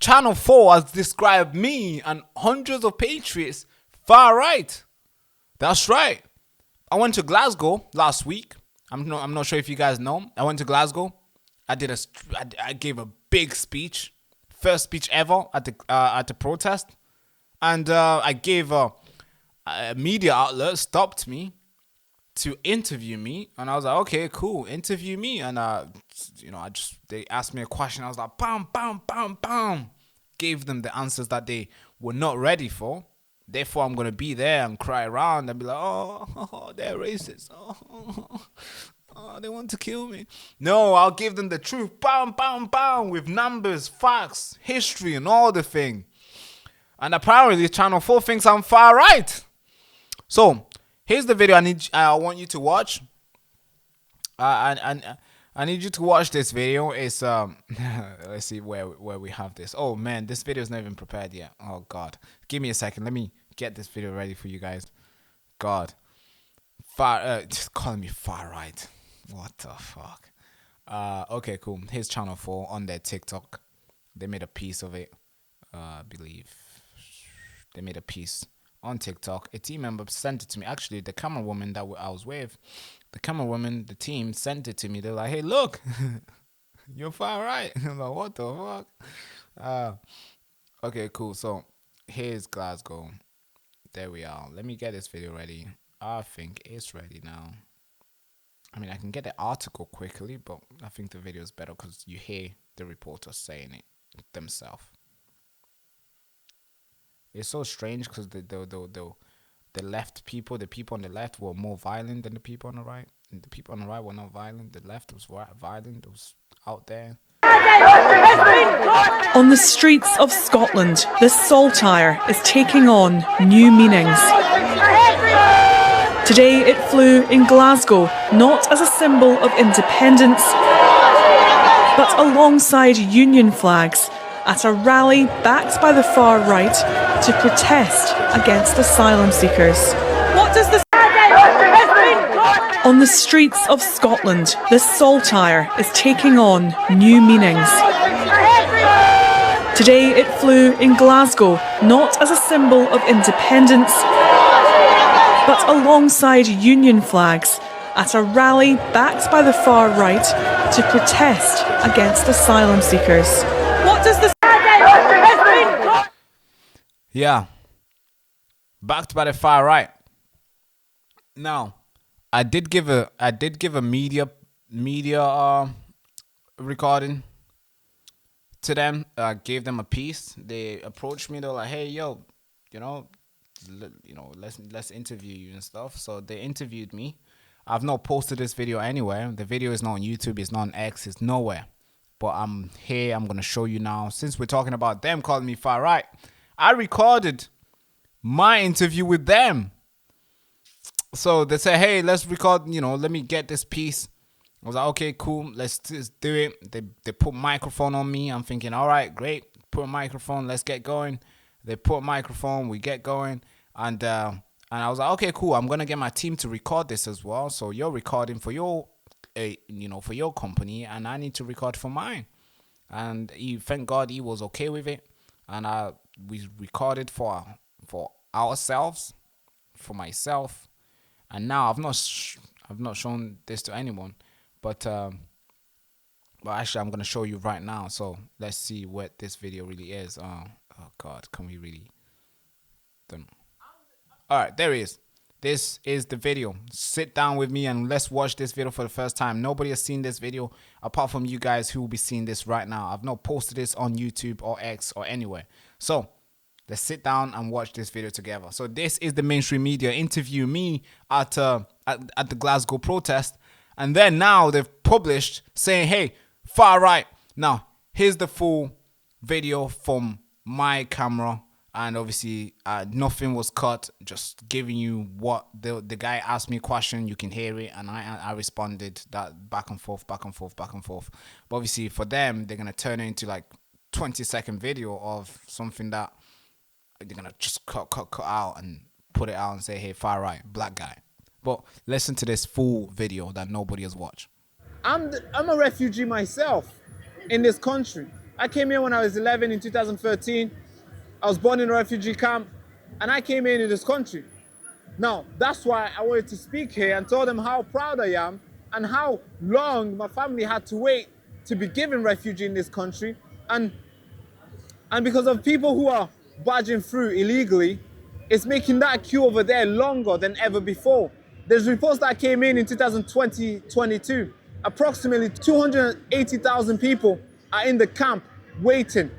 Channel 4 has described me and hundreds of patriots far right. That's right. I went to Glasgow last week. I'm not sure if you guys know. I went to Glasgow. I gave a big speech, first speech ever at the protest, and I gave a media outlet stopped me to interview me, and I was like, okay, cool, interview me, and they asked me a question. I was like, bam, bam, bam, bam, gave them the answers that they were not ready for. Therefore, I'm gonna be there and cry around and be like, oh they're racist. Oh, they want to kill me. No, I'll give them the truth. Bam, bam, bam, with numbers, facts, history, and all the thing. And apparently, Channel 4 thinks I'm far right. So here's the video I want you to watch. I need you to watch this video. It's let's see where we have this. Oh man, this video is not even prepared yet. Oh god, give me a second. Let me get this video ready for you guys. God, just calling me far right. What the fuck? Okay, cool. Here's Channel 4 on their TikTok. They made a piece of it. I believe they made a piece on TikTok. A team member sent it to me. Actually, the camera woman that I was with, the team sent it to me. They're like, hey, look, you're far right. I'm like, what the fuck? Okay, cool. So here's Glasgow. There we are. Let me get this video ready. I think it's ready now. I mean, I can get the article quickly, but I think the video is better because you hear the reporters saying it themselves. It's so strange because the left people, the people on the left were more violent than the people on the right. And the people on the right were not violent. The left was violent. It was out there. On the streets of Scotland, the saltire is taking on new meanings. Today it flew in Glasgow, not as a symbol of independence, but alongside Union flags at a rally backed by the far right to protest against asylum seekers. What does this... On the streets of Scotland, the saltire is taking on new meanings. Today it flew in Glasgow, not as a symbol of independence, but alongside Union flags at a rally backed by the far right to protest against asylum seekers. What does this... Yeah, backed by the far right. Now, I did give a media recording to them. I gave them a piece. They approached me. They're like, "Hey, yo, let's interview you and stuff." So they interviewed me. I've not posted this video anywhere. The video is not on YouTube. It's not on X. It's nowhere. But I'm here. I'm gonna show you now. Since we're talking about them calling me far right, I recorded my interview with them. So they said, hey, let's record, let me get this piece. I was like, okay, cool, let's just do it. They put microphone on me. I'm thinking, all right, great. Put a microphone, let's get going. They put a microphone, we get going. And I was like, okay, cool. I'm going to get my team to record this as well. So you're recording for your, for your company, and I need to record for mine. And thank God he was okay with it. And we recorded for ourselves, for myself. And now I've not shown this to anyone, but actually I'm gonna show you right now. So let's see what this video really is. Oh God, can we really? All right, there it is. This is the video. Sit down with me and let's watch this video for the first time. Nobody has seen this video apart from you guys who will be seeing this right now. I've not posted this on YouTube or X or anywhere. So let's sit down and watch this video together. So this is the mainstream media interview me at the Glasgow protest. And then now they've published saying, hey, far right. Now, here's the full video from my camera. And obviously, nothing was cut. Just giving you what the guy asked me a question. You can hear it. And I responded that back and forth, back and forth, back and forth. But obviously, for them, they're going to turn it into like 20-second video of something that they're gonna just cut out and put it out and say, hey, far right, black guy. But listen to this full video that nobody has watched. I'm a refugee myself in this country. I came here when I was 11 in 2013. I was born in a refugee camp, and I came here in this country. Now, that's why I wanted to speak here and tell them how proud I am and how long my family had to wait to be given refuge in this country. And because of people who are barging through illegally, it's making that queue over there longer than ever before. There's reports that came in 2022. Approximately 280,000 people are in the camp waiting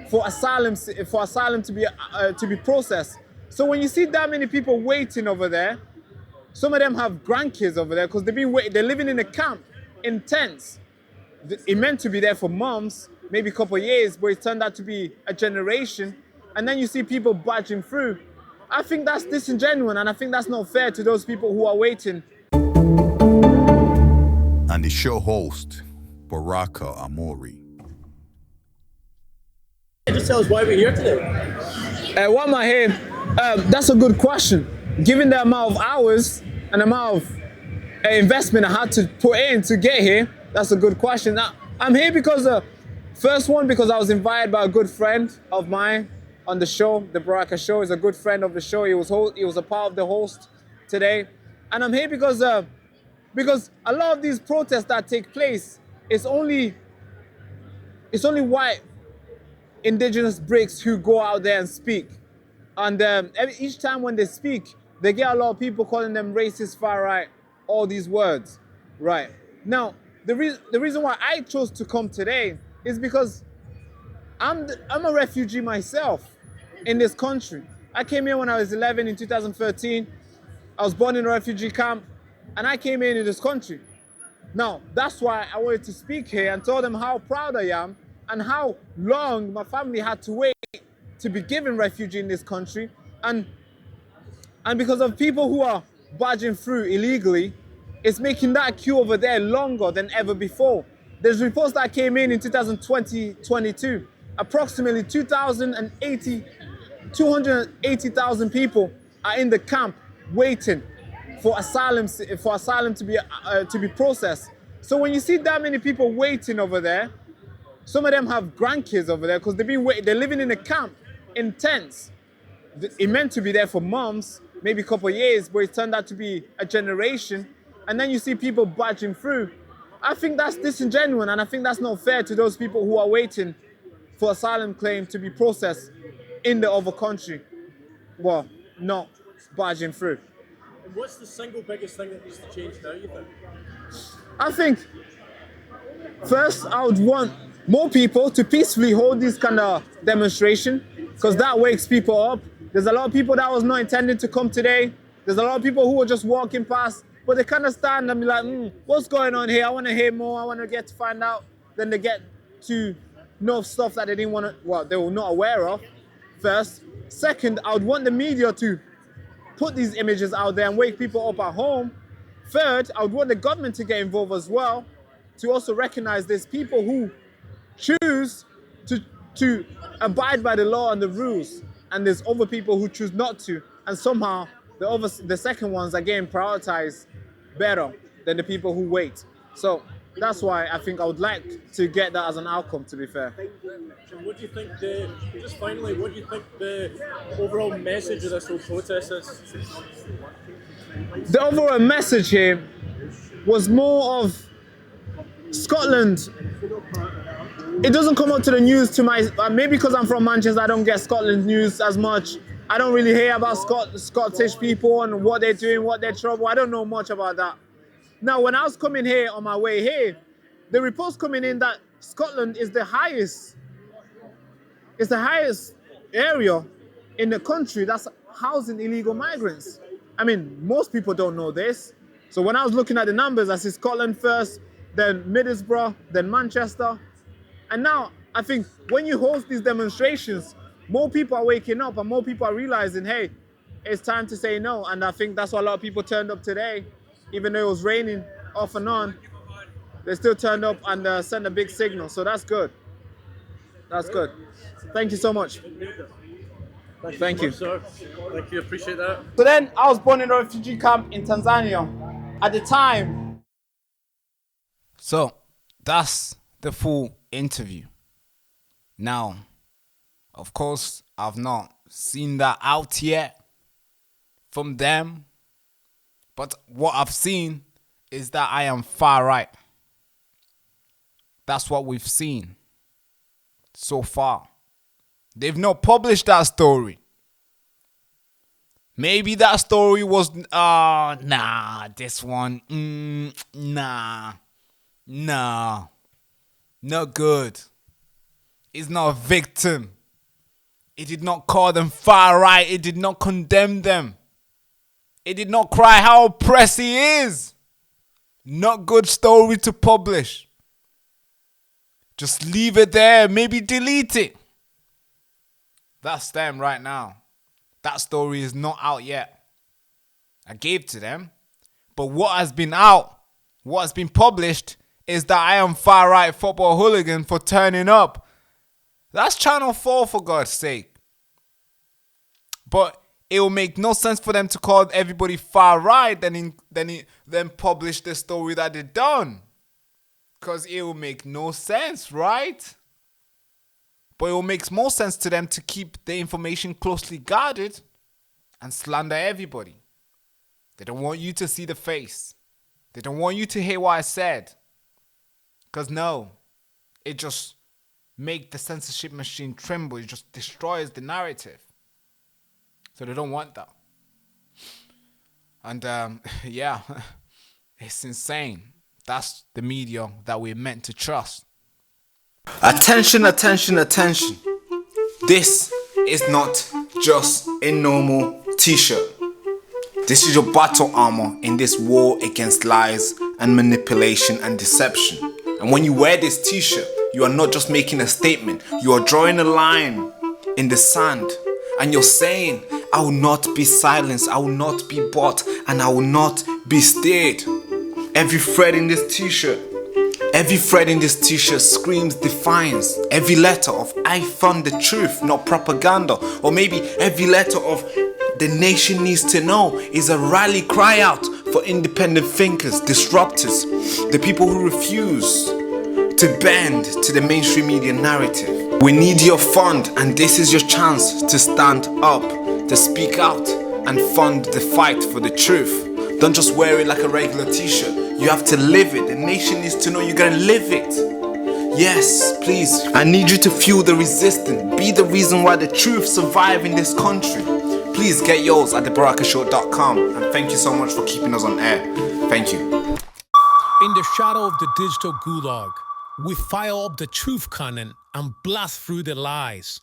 for asylum to be processed. So when you see that many people waiting over there, some of them have grandkids over there because they're living in a camp in tents. It meant to be there for months, maybe a couple of years, but it turned out to be a generation. And then you see people barging through. I think that's disingenuous, and I think that's not fair to those people who are waiting. And the show host, Baraka Amuri. Just tell us why we're here today. Why am I here? That's a good question. Given the amount of hours and amount of investment I had to put in to get here, that's a good question. Now, I'm here because, first one, because I was invited by a good friend of mine on the show. The Baraka Show is a good friend of the show. He was a part of the host today. And I'm here because a lot of these protests that take place, it's only white indigenous Brits who go out there and speak. And each time when they speak, they get a lot of people calling them racist, far right, all these words. Right. Now, the reason why I chose to come today is because I'm a refugee myself in this country. I came here when I was 11 in 2013. I was born in a refugee camp, and I came here in this country. Now, that's why I wanted to speak here and tell them how proud I am and how long my family had to wait to be given refuge in this country. And because of people who are barging through illegally, it's making that queue over there longer than ever before. There's reports that came in 2022. Approximately 280,000 people are in the camp waiting for asylum to be processed. So when you see that many people waiting over there, some of them have grandkids over there because they're living in a camp in tents. It meant to be there for months, maybe a couple of years, but it turned out to be a generation. And then you see people barging through. I think that's disingenuous, and I think that's not fair to those people who are waiting for asylum claim to be processed in the other country. Well, not barging through. And what's the single biggest thing that needs to change now, you think? I think, first, I would want more people to peacefully hold this kind of demonstration, because that wakes people up. There's a lot of people that was not intending to come today. There's a lot of people who were just walking past, but they kind of stand and be like, what's going on here? I want to hear more. I want to get to find out. Then they get to know stuff that they didn't want to, well, they were not aware of, first. Second, I would want the media to put these images out there and wake people up at home. Third, I would want the government to get involved as well, to also recognize there's people who choose to abide by the law and the rules, and there's other people who choose not to, and somehow the second ones are getting prioritized better than the people who wait. So that's why I think I would like to get that as an outcome, to be fair. And what do you think just finally, what do you think the overall message of this whole protest is? The overall message here was more of Scotland. It doesn't come up to the news to maybe because I'm from Manchester, I don't get Scotland news as much. I don't really hear about Scottish people and what they're doing, what their trouble. I don't know much about that. Now, when I was coming here on my way here, the reports coming in that Scotland is the highest area in the country that's housing illegal migrants. I mean, most people don't know this. So when I was looking at the numbers, I see Scotland first, then Middlesbrough, then Manchester. And now, I think when you host these demonstrations, more people are waking up and more people are realizing, hey, it's time to say no. And I think that's why a lot of people turned up today. Even though it was raining off and on, they still turned up and sent a big signal. So that's good. That's good. Thank you so much. Thank you. Sir. Thank you, appreciate that. So then I was born in a refugee camp in Tanzania at the time. So that's the full interview. Now, of course, I've not seen that out yet from them. But what I've seen is that I am far right. That's what we've seen so far. They've not published that story. Maybe that story was, this one, not good. It's not a victim. It did not call them far right. It did not condemn them. It did not cry how oppressed he is. Not good story to publish. Just leave it there. Maybe delete it. That's them right now. That story is not out yet. I gave to them. But what has been out, what has been published, is that I am far right football hooligan for turning up. That's Channel 4 for God's sake. But it will make no sense for them to call everybody far right then publish the story that they done. Because it will make no sense, right? But it will make more sense to them to keep the information closely guarded and slander everybody. They don't want you to see the face. They don't want you to hear what I said. Because no, it just makes the censorship machine tremble. It just destroys the narrative. So they don't want that. And yeah, it's insane. That's the media that we're meant to trust. Attention, attention, attention. This is not just a normal t-shirt. This is your battle armor in this war against lies and manipulation and deception. And when you wear this t-shirt, you are not just making a statement. You are drawing a line in the sand. And you're saying, I will not be silenced, I will not be bought, and I will not be steered. Every thread in this t-shirt screams defiance. Every letter of I found the truth, not propaganda. Or maybe every letter of the nation needs to know is a rally cry out for independent thinkers, disruptors, the people who refuse to bend to the mainstream media narrative. We need your fund, and this is your chance to stand up, to speak out and fund the fight for the truth. Don't just wear it like a regular t-shirt. You have to live it. The nation needs to know you're gonna live it. Yes, please. I need you to fuel the resistance. Be the reason why the truth survive in this country. Please get yours at thebarakashow.com. And thank you so much for keeping us on air. Thank you. In the shadow of the digital gulag, we fire up the truth cannon and blast through the lies.